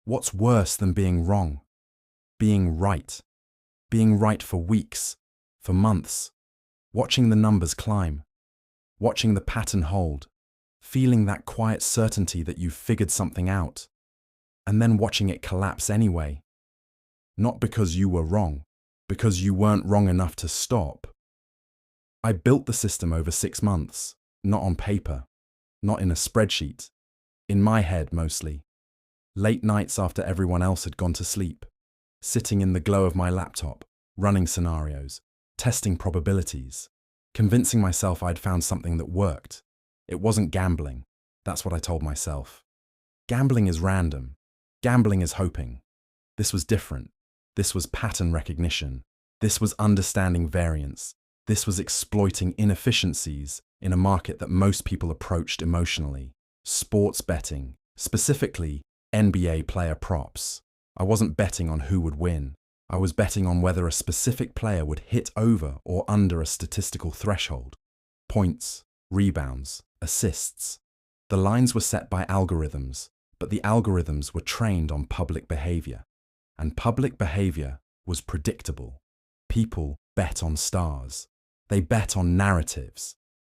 What's worse than being wrong? Being right. Being right for weeks, for months. Watching the numbers climb. Watching the pattern hold. Feeling that quiet certainty that you've figured something out. And then watching it collapse anyway. Not because you were wrong, because you weren't wrong enough to stop. I built the system over 6 months, not on paper, not in a spreadsheet, in my head mostly. Late nights after everyone else had gone to sleep, sitting in the glow of my laptop, running scenarios, testing probabilities, convincing myself I'd found something that worked. It wasn't gambling, that's what I told myself. Gambling is random. Gambling is hoping. This was different. This was pattern recognition. This was understanding variance. This was exploiting inefficiencies in a market that most people approached emotionally. Sports betting, specifically NBA player props. I wasn't betting on who would win. I was betting on whether a specific player would hit over or under a statistical threshold. Points, rebounds, assists. The lines were set by algorithms, but the algorithms were trained on public behavior. And public behavior was predictable. People bet on stars. They bet on narratives.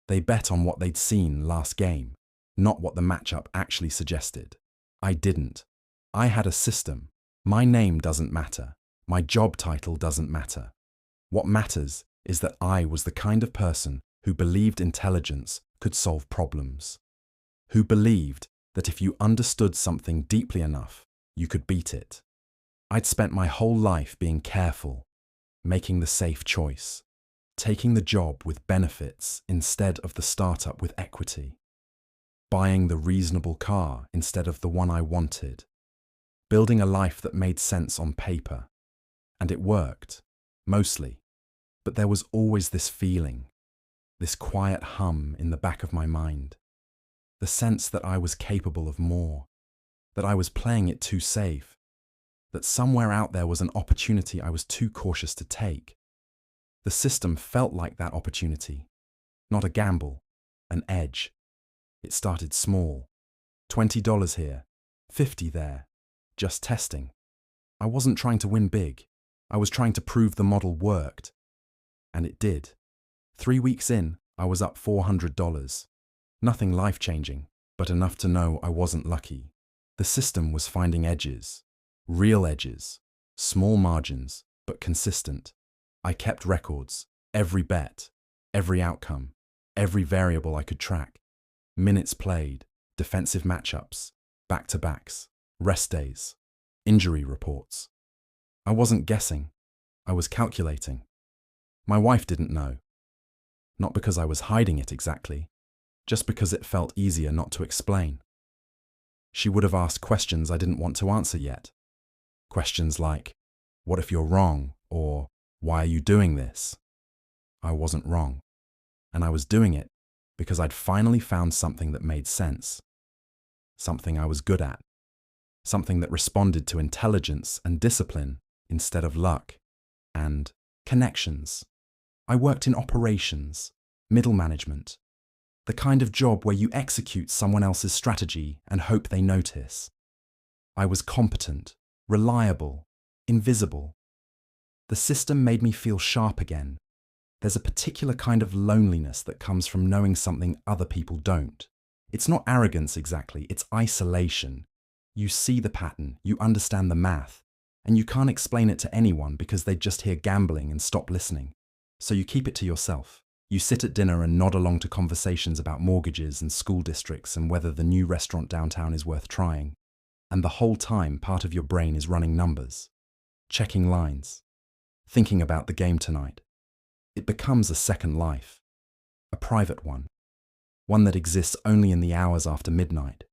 They bet on what they'd seen last game, not what the matchup actually suggested. I didn't. I had a system. My name doesn't matter. My job title doesn't matter. What matters is that I was the kind of person who believed intelligence could solve problems. Who believed that if you understood something deeply enough, you could beat it. I'd spent my whole life being careful, making the safe choice, taking the job with benefits instead of the startup with equity, buying the reasonable car instead of the one I wanted, building a life that made sense on paper. And it worked, mostly. But there was always this feeling, this quiet hum in the back of my mind, the sense that I was capable of more, that I was playing it too safe, that somewhere out there was an opportunity I was too cautious to take. The system felt like that opportunity, not a gamble, an edge. It started small, $20 here, $50 there, just testing. I wasn't trying to win big. I was trying to prove the model worked. And it did. 3 weeks in, I was up $400. Nothing life-changing, but enough to know I wasn't lucky. The system was finding edges. Real edges, small margins, but consistent. I kept records, every bet, every outcome, every variable I could track. Minutes played, defensive matchups, back-to-backs, rest days, injury reports. I wasn't guessing, I was calculating. My wife didn't know. Not because I was hiding it exactly, just because it felt easier not to explain. She would have asked questions I didn't want to answer yet. Questions like, what if you're wrong? Or, why are you doing this? I wasn't wrong. And I was doing it because I'd finally found something that made sense. Something I was good at. Something that responded to intelligence and discipline instead of luck. And connections. I worked in operations, middle management. The kind of job where you execute someone else's strategy and hope they notice. I was competent, reliable, invisible. The system made me feel sharp again. There's a particular kind of loneliness that comes from knowing something other people don't. It's not arrogance exactly, it's isolation. You see the pattern, you understand the math, and you can't explain it to anyone because they'd just hear gambling and stop listening. So you keep it to yourself. You sit at dinner and nod along to conversations about mortgages and school districts and whether the new restaurant downtown is worth trying. And the whole time, part of your brain is running numbers, checking lines, thinking about the game tonight. It becomes a second life, a private one that exists only in the hours after midnight,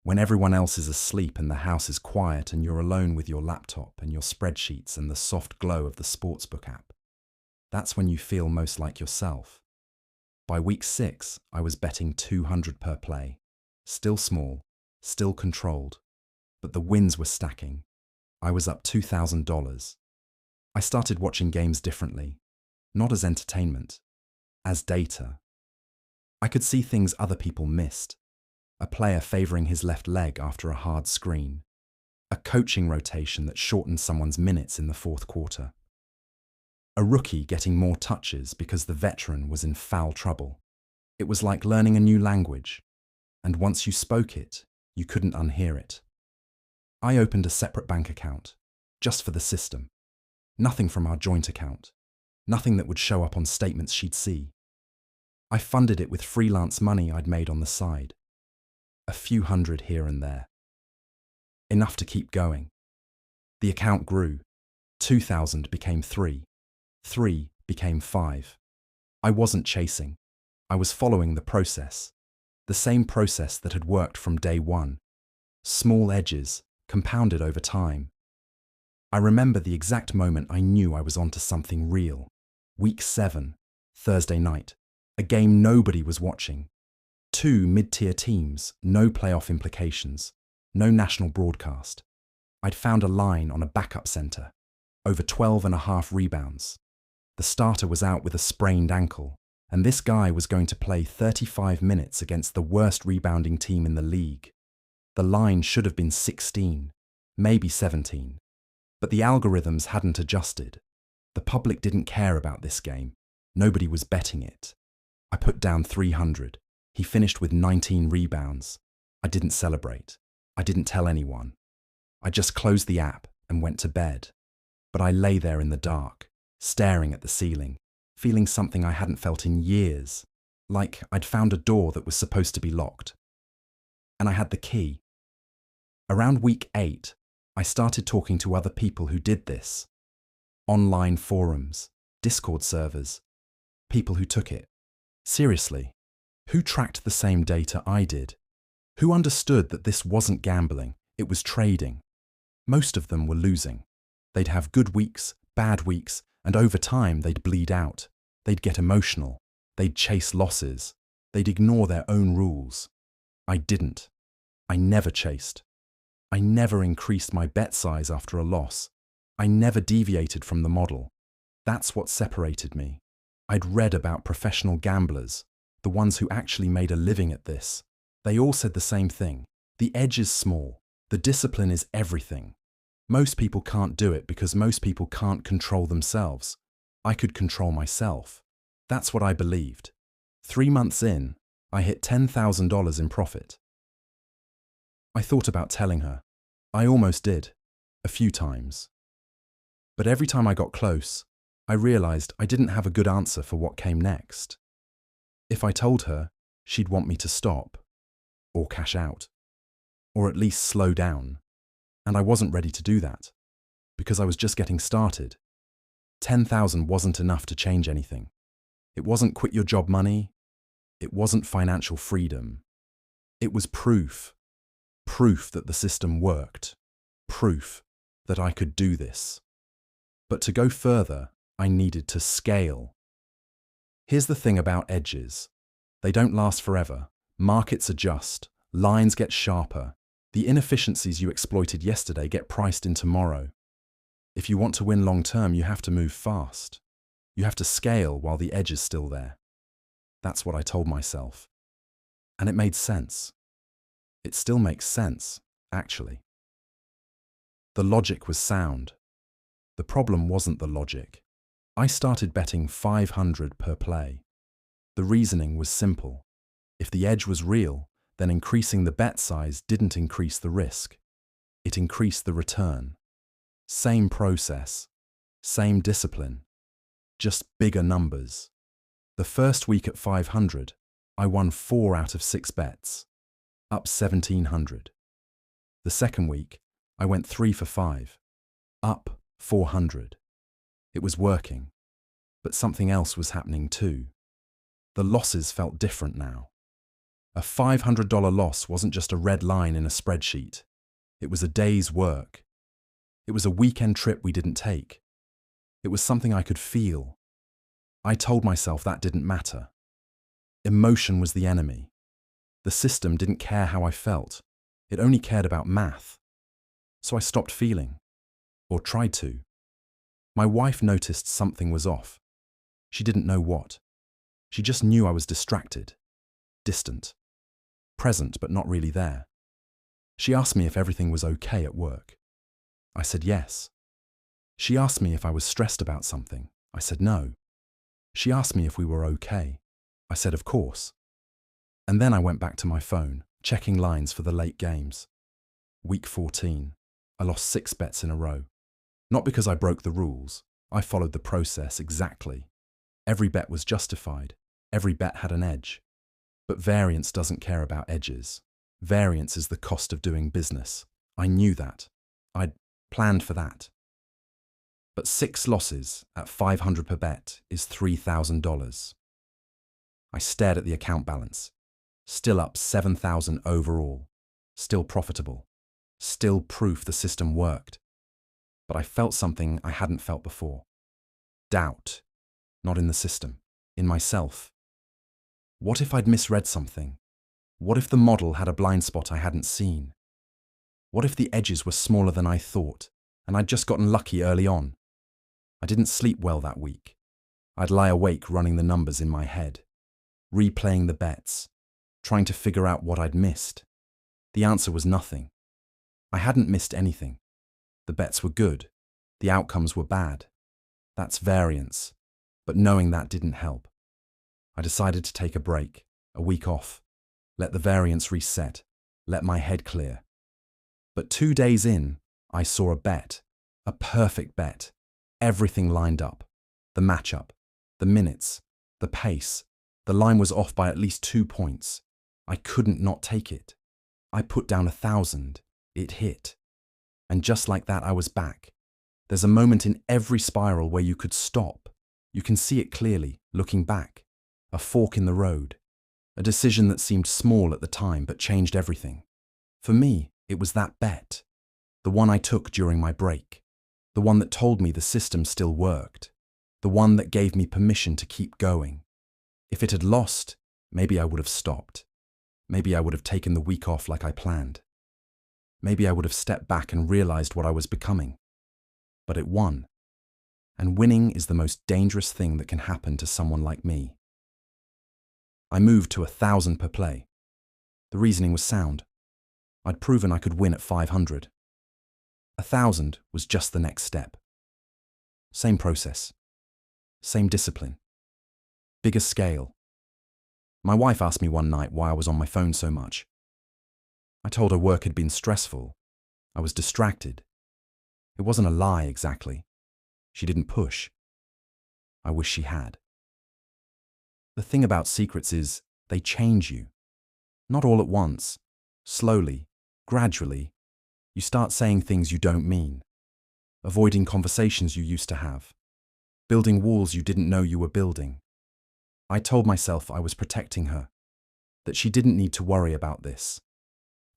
when everyone else is asleep and the house is quiet and you're alone with your laptop and your spreadsheets and the soft glow of the sportsbook app. That's when you feel most like yourself. By week 6, I was betting $200 per play, still small, still controlled. But the wins were stacking. I was up $2,000. I started watching games differently, not as entertainment, as data. I could see things other people missed. A player favoring his left leg after a hard screen. A coaching rotation that shortened someone's minutes in the fourth quarter. A rookie getting more touches because the veteran was in foul trouble. It was like learning a new language, and once you spoke it, you couldn't unhear it. I opened a separate bank account, just for the system. Nothing from our joint account. Nothing that would show up on statements she'd see. I funded it with freelance money I'd made on the side. A few hundred here and there. Enough to keep going. The account grew. 2,000 became 3. 3 became 5. I wasn't chasing. I was following the process. The same process that had worked from day one. Small edges, compounded over time. I remember the exact moment I knew I was onto something real. Week 7, Thursday night. A game nobody was watching. 2 mid-tier teams, no playoff implications. No national broadcast. I'd found a line on a backup center. Over 12.5 rebounds. The starter was out with a sprained ankle, and this guy was going to play 35 minutes against the worst rebounding team in the league. The line should have been 16, maybe 17. But the algorithms hadn't adjusted. The public didn't care about this game. Nobody was betting it. I put down 300. He finished with 19 rebounds. I didn't celebrate. I didn't tell anyone. I just closed the app and went to bed. But I lay there in the dark, staring at the ceiling, feeling something I hadn't felt in years, like I'd found a door that was supposed to be locked. And I had the key. Around week 8, I started talking to other people who did this. Online forums, Discord servers, people who took it seriously, who tracked the same data I did, who understood that this wasn't gambling, it was trading. Most of them were losing. They'd have good weeks, bad weeks, and over time they'd bleed out. They'd get emotional. They'd chase losses. They'd ignore their own rules. I didn't. I never chased. I never increased my bet size after a loss. I never deviated from the model. That's what separated me. I'd read about professional gamblers, the ones who actually made a living at this. They all said the same thing. The edge is small. The discipline is everything. Most people can't do it because most people can't control themselves. I could control myself. That's what I believed. 3 months in, I hit $10,000 in profit. I thought about telling her. I almost did, a few times. But every time I got close, I realized I didn't have a good answer for what came next. If I told her, she'd want me to stop, or cash out, or at least slow down. And I wasn't ready to do that, because I was just getting started. 10,000 wasn't enough to change anything. It wasn't quit your job money. It wasn't financial freedom. It was proof. Proof that the system worked. Proof that I could do this. But to go further, I needed to scale. Here's the thing about edges. They don't last forever. Markets adjust. Lines get sharper. The inefficiencies you exploited yesterday get priced in tomorrow. If you want to win long term, you have to move fast. You have to scale while the edge is still there. That's what I told myself. And it made sense. It still makes sense, actually. The logic was sound. The problem wasn't the logic. I started betting 500 per play. The reasoning was simple. If the edge was real, then increasing the bet size didn't increase the risk. It increased the return. Same process, same discipline, just bigger numbers. The first week at 500, I won 4 out of 6 bets, up 1,700. The second week, I went 3 for 5, up 400. It was working, but something else was happening too. The losses felt different now. A $500 loss wasn't just a red line in a spreadsheet. It was a day's work. It was a weekend trip we didn't take. It was something I could feel. I told myself that didn't matter. Emotion was the enemy. The system didn't care how I felt. It only cared about math. So I stopped feeling, or tried to. My wife noticed something was off. She didn't know what. She just knew I was distracted, distant, present but not really there. She asked me if everything was okay at work. I said yes. She asked me if I was stressed about something. I said no. She asked me if we were okay. I said of course. And then I went back to my phone, checking lines for the late games. Week 14. I lost 6 bets in a row. Not because I broke the rules. I followed the process exactly. Every bet was justified. Every bet had an edge. But variance doesn't care about edges. Variance is the cost of doing business. I knew that. I'd planned for that. But 6 losses at $500 per bet is $3,000. I stared at the account balance. Still up $7,000 overall. Still profitable. Still proof the system worked. But I felt something I hadn't felt before. Doubt. Not in the system. In myself. What if I'd misread something? What if the model had a blind spot I hadn't seen? What if the edges were smaller than I thought, and I'd just gotten lucky early on? I didn't sleep well that week. I'd lie awake running the numbers in my head, replaying the bets, trying to figure out what I'd missed. The answer was nothing. I hadn't missed anything. The bets were good. The outcomes were bad. That's variance. But knowing that didn't help. I decided to take a break, a week off, let the variance reset, let my head clear. But 2 days in, I saw a bet, a perfect bet. Everything lined up. The matchup, the minutes, the pace. The line was off by at least 2 points. I couldn't not take it. I put down 1,000. It hit. And just like that, I was back. There's a moment in every spiral where you could stop. You can see it clearly, looking back. A fork in the road. A decision that seemed small at the time but changed everything. For me, it was that bet. The one I took during my break. The one that told me the system still worked. The one that gave me permission to keep going. If it had lost, maybe I would have stopped. Maybe I would have taken the week off like I planned. Maybe I would have stepped back and realized what I was becoming. But it won. And winning is the most dangerous thing that can happen to someone like me. I moved to 1,000 per play. The reasoning was sound. I'd proven I could win at 500. 1,000 was just the next step. Same process. Same discipline. Bigger scale. My wife asked me one night why I was on my phone so much. I told her work had been stressful. I was distracted. It wasn't a lie exactly. She didn't push. I wish she had. The thing about secrets is they change you. Not all at once. Slowly, gradually, you start saying things you don't mean. Avoiding conversations you used to have. Building walls you didn't know you were building. I told myself I was protecting her. That she didn't need to worry about this.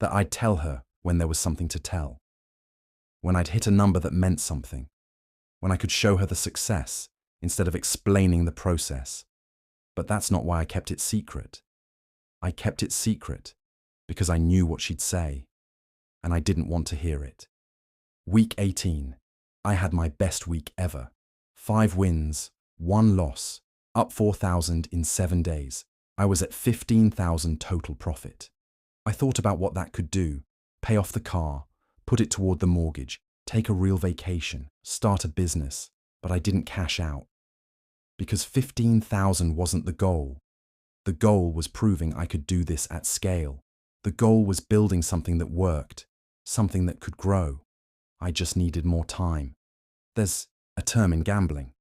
That I'd tell her when there was something to tell. When I'd hit a number that meant something. When I could show her the success instead of explaining the process. But that's not why I kept it secret. I kept it secret because I knew what she'd say, and I didn't want to hear it. Week 18. I had my best week ever. 5 wins, 1 loss, up 4,000 in 7 days. I was at 15,000 total profit. I thought about what that could do. Pay off the car, put it toward the mortgage, take a real vacation, start a business, but I didn't cash out. Because 15,000 wasn't the goal. The goal was proving I could do this at scale. The goal was building something that worked, something that could grow. I just needed more time. There's a term in gambling.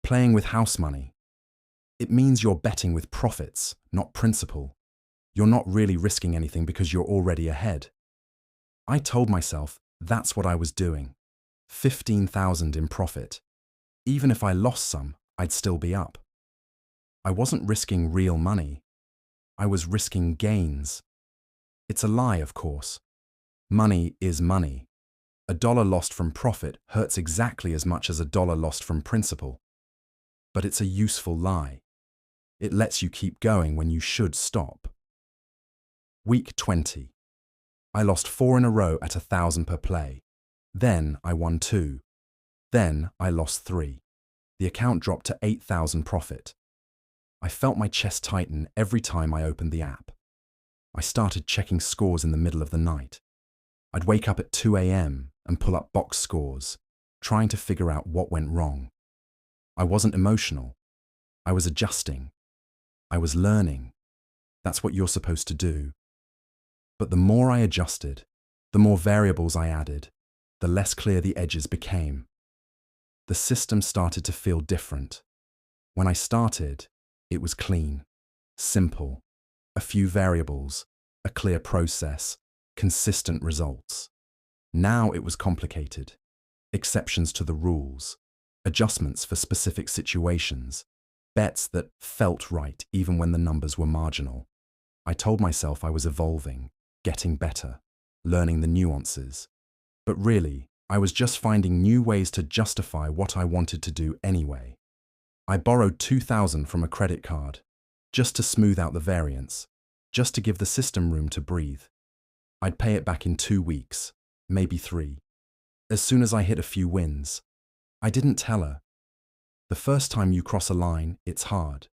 Playing with house money. It means you're betting with profits, not principal. You're not really risking anything because you're already ahead. I told myself that's what I was doing. 15,000 in profit. Even if I lost some, I'd still be up. I wasn't risking real money. I was risking gains. It's a lie, of course. Money is money. $1 lost from profit hurts exactly as much as $1 lost from principal. But it's a useful lie. It lets you keep going when you should stop. Week 20. I lost 4 in a row at 1,000 per play. Then I won 2. Then I lost 3. The account dropped to 8,000 profit. I felt my chest tighten every time I opened the app. I started checking scores in the middle of the night. I'd wake up at 2 a.m. and pull up box scores, trying to figure out what went wrong. I wasn't emotional. I was adjusting. I was learning. That's what you're supposed to do. But the more I adjusted, the more variables I added, the less clear the edges became. The system started to feel different. When I started, it was clean, simple, a few variables, a clear process, consistent results. Now it was complicated. Exceptions to the rules, adjustments for specific situations, bets that felt right even when the numbers were marginal. I told myself I was evolving, getting better, learning the nuances. But really, I was just finding new ways to justify what I wanted to do anyway. I borrowed $2,000 from a credit card, just to smooth out the variance, just to give the system room to breathe. I'd pay it back in 2 weeks, maybe 3. As soon as I hit a few wins. I didn't tell her. The first time you cross a line, it's hard.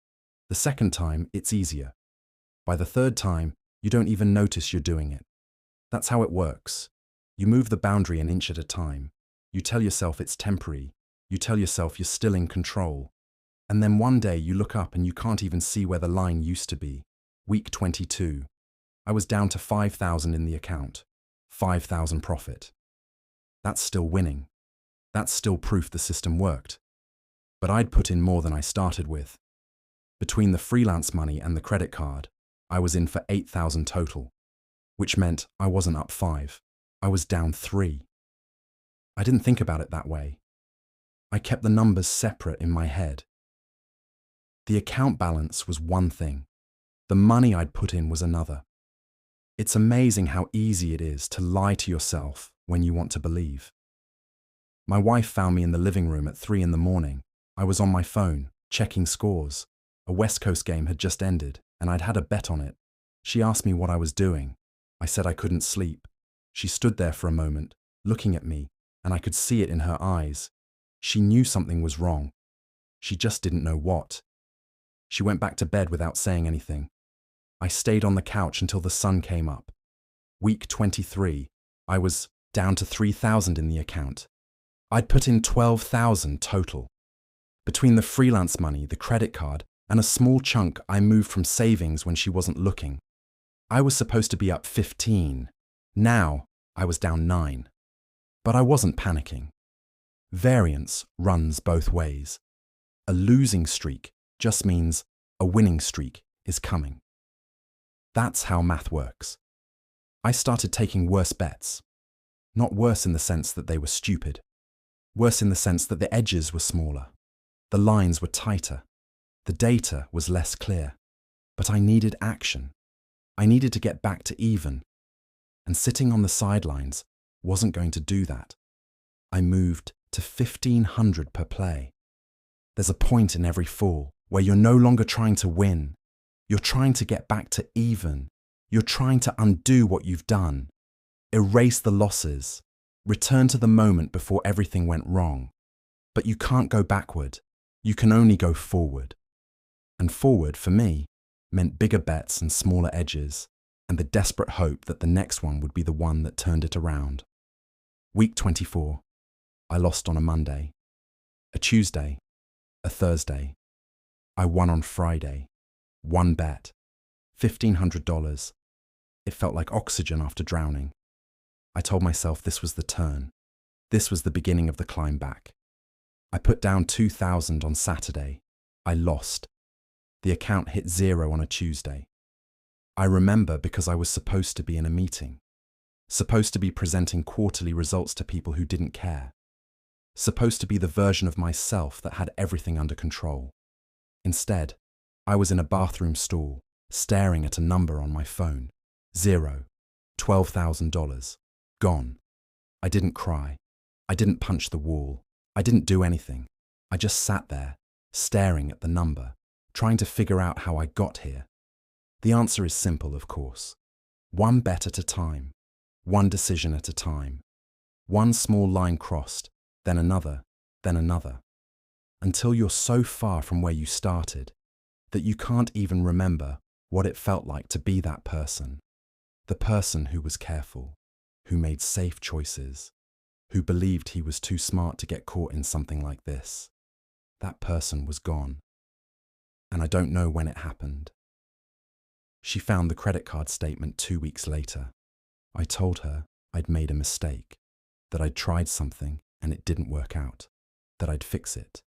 The second time, it's easier. By the third time, you don't even notice you're doing it. That's how it works. You move the boundary an inch at a time. You tell yourself it's temporary. You tell yourself you're still in control. And then one day you look up and you can't even see where the line used to be. Week 22. I was down to 5,000 in the account. 5,000 profit. That's still winning. That's still proof the system worked. But I'd put in more than I started with. Between the freelance money and the credit card, I was in for 8,000 total, which meant I wasn't up 5. I was down 3. I didn't think about it that way. I kept the numbers separate in my head. The account balance was one thing. The money I'd put in was another. It's amazing how easy it is to lie to yourself when you want to believe. My wife found me in the living room at 3 in the morning. I was on my phone, checking scores. A West Coast game had just ended, and I'd had a bet on it. She asked me what I was doing. I said I couldn't sleep. She stood there for a moment, looking at me, and I could see it in her eyes. She knew something was wrong. She just didn't know what. She went back to bed without saying anything. I stayed on the couch until the sun came up. Week 23, I was down to 3,000 in the account. I'd put in 12,000 total. Between the freelance money, the credit card, and a small chunk I moved from savings when she wasn't looking. I was supposed to be up 15. Now, I was down 9. But I wasn't panicking. Variance runs both ways. A losing streak just means a winning streak is coming. That's how math works. I started taking worse bets. Not worse in the sense that they were stupid. Worse in the sense that the edges were smaller. The lines were tighter. The data was less clear. But I needed action. I needed to get back to even. And sitting on the sidelines wasn't going to do that. I moved to 1,500 per play. There's a point in every fall where you're no longer trying to win. You're trying to get back to even. You're trying to undo what you've done. Erase the losses. Return to the moment before everything went wrong. But you can't go backward. You can only go forward. And forward, for me, meant bigger bets and smaller edges, and the desperate hope that the next one would be the one that turned it around. Week 24. I lost on a Monday, a Tuesday, a Thursday. I won on Friday. One bet. $1,500. It felt like oxygen after drowning. I told myself this was the turn. This was the beginning of the climb back. I put down 2,000 on Saturday. I lost. The account hit 0 on a Tuesday. I remember because I was supposed to be in a meeting. Supposed to be presenting quarterly results to people who didn't care. Supposed to be the version of myself that had everything under control. Instead, I was in a bathroom stall, staring at a number on my phone. 0. $12,000. Gone. I didn't cry. I didn't punch the wall. I didn't do anything. I just sat there, staring at the number, trying to figure out how I got here. The answer is simple, of course. One bet at a time. One decision at a time. One small line crossed, then another, then another. Until you're so far from where you started that you can't even remember what it felt like to be that person. The person who was careful. who made safe choices, who believed he was too smart to get caught in something like this. That person was gone. And I don't know when it happened. She found the credit card statement 2 weeks later. I told her I'd made a mistake, that I'd tried something and it didn't work out, that I'd fix it.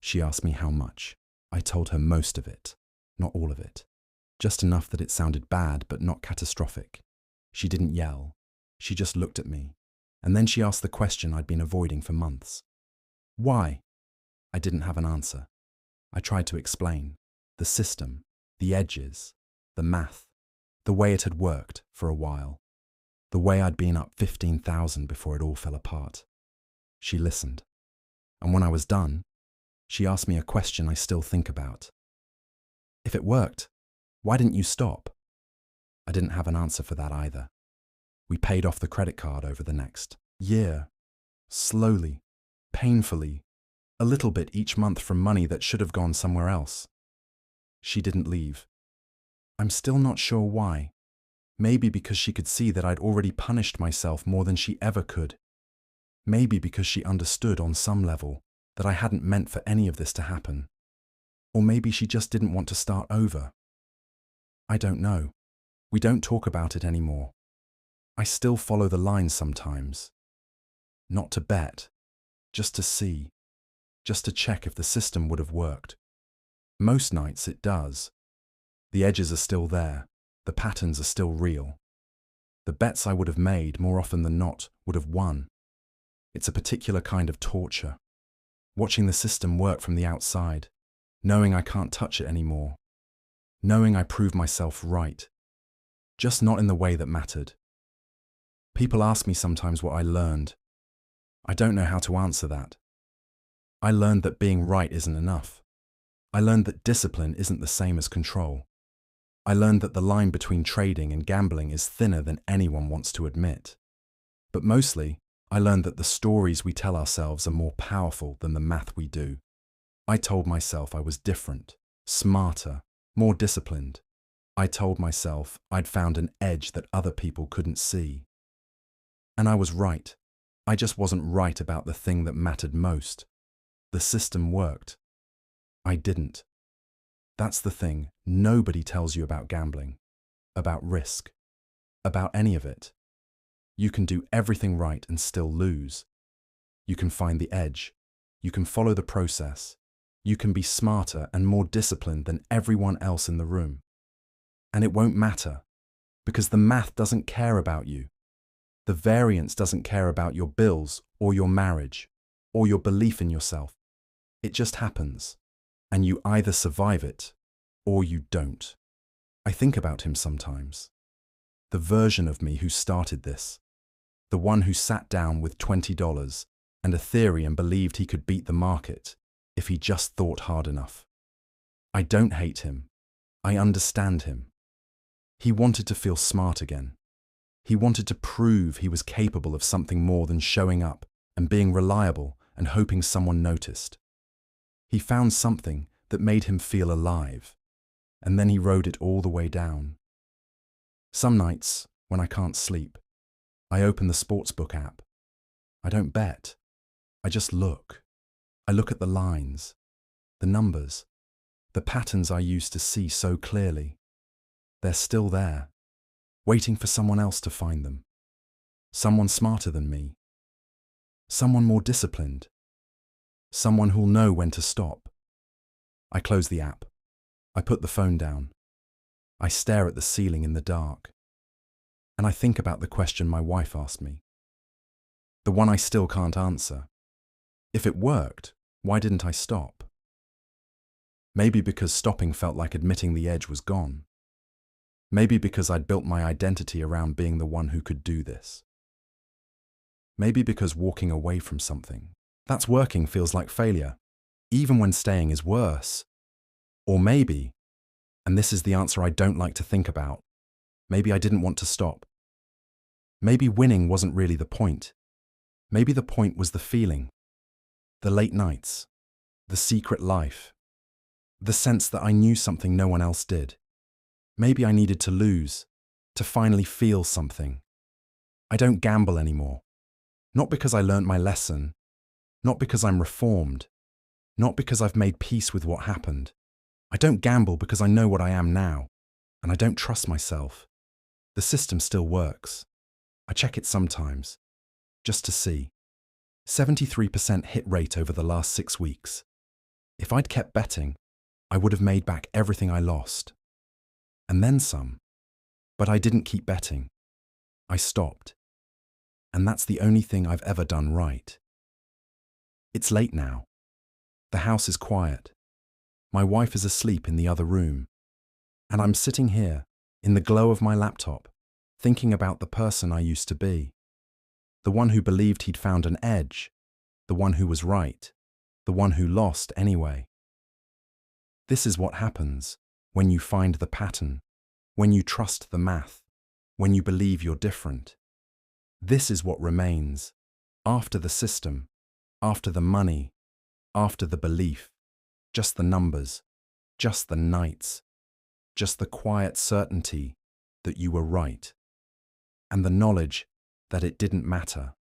She asked me how much. I told her most of it, not all of it. Just enough that it sounded bad but not catastrophic. She didn't yell. She just looked at me. And then she asked the question I'd been avoiding for months. Why? I didn't have an answer. I tried to explain. The system, the edges, the math, the way it had worked for a while. The way I'd been up 15,000 before it all fell apart. She listened. And when I was done, she asked me a question I still think about. If it worked, why didn't you stop? I didn't have an answer for that either. We paid off the credit card over the next year. Slowly, painfully, a little bit each month from money that should have gone somewhere else. She didn't leave. I'm still not sure why. Maybe because she could see that I'd already punished myself more than she ever could. Maybe because she understood on some level that I hadn't meant for any of this to happen. Or maybe she just didn't want to start over. I don't know. We don't talk about it anymore. I still follow the lines sometimes. Not to bet, just to see, just to check if the system would have worked. Most nights it does. The edges are still there. The patterns are still real. The bets I would have made, more often than not, would have won. It's a particular kind of torture. Watching the system work from the outside, knowing I can't touch it anymore. Knowing I proved myself right. Just not in the way that mattered. People ask me sometimes what I learned. I don't know how to answer that. I learned that being right isn't enough. I learned that discipline isn't the same as control. I learned that the line between trading and gambling is thinner than anyone wants to admit. But mostly, I learned that the stories we tell ourselves are more powerful than the math we do. I told myself I was different, smarter, more disciplined. I told myself I'd found an edge that other people couldn't see. And I was right. I just wasn't right about the thing that mattered most. The system worked. I didn't. That's the thing nobody tells you about gambling, about risk, about any of it. You can do everything right and still lose. You can find the edge. You can follow the process. You can be smarter and more disciplined than everyone else in the room. And it won't matter, because the math doesn't care about you. The variance doesn't care about your bills or your marriage or your belief in yourself. It just happens, and you either survive it or you don't. I think about him sometimes. The version of me who started this. The one who sat down with $20 and a theory and believed he could beat the market if he just thought hard enough. I don't hate him. I understand him. He wanted to feel smart again. He wanted to prove he was capable of something more than showing up and being reliable and hoping someone noticed. He found something that made him feel alive, and then he rode it all the way down. Some nights, when I can't sleep, I open the sportsbook app. I don't bet. I just look. I look at the lines, the numbers, the patterns I used to see so clearly. They're still there, waiting for someone else to find them. Someone smarter than me. Someone more disciplined. Someone who'll know when to stop. I close the app. I put the phone down. I stare at the ceiling in the dark. And I think about the question my wife asked me. The one I still can't answer. If it worked, why didn't I stop? Maybe because stopping felt like admitting the edge was gone. Maybe because I'd built my identity around being the one who could do this. Maybe because walking away from something that's working feels like failure, even when staying is worse. Or maybe, and this is the answer I don't like to think about, maybe I didn't want to stop. Maybe winning wasn't really the point. Maybe the point was the feeling, the late nights, the secret life, the sense that I knew something no one else did. Maybe I needed to lose, to finally feel something. I don't gamble anymore. Not because I learnt my lesson, not because I'm reformed, not because I've made peace with what happened. I don't gamble because I know what I am now, and I don't trust myself. The system still works. I check it sometimes, just to see. 73% hit rate over the last 6 weeks. If I'd kept betting, I would have made back everything I lost. And then some. But I didn't keep betting. I stopped. And that's the only thing I've ever done right. It's late now. The house is quiet. My wife is asleep in the other room. And I'm sitting here, in the glow of my laptop, thinking about the person I used to be. The one who believed he'd found an edge. The one who was right. The one who lost anyway. This is what happens when you find the pattern, when you trust the math, when you believe you're different. This is what remains after the system, after the money, after the belief, just the numbers, just the nights, just the quiet certainty that you were right, and the knowledge that it didn't matter.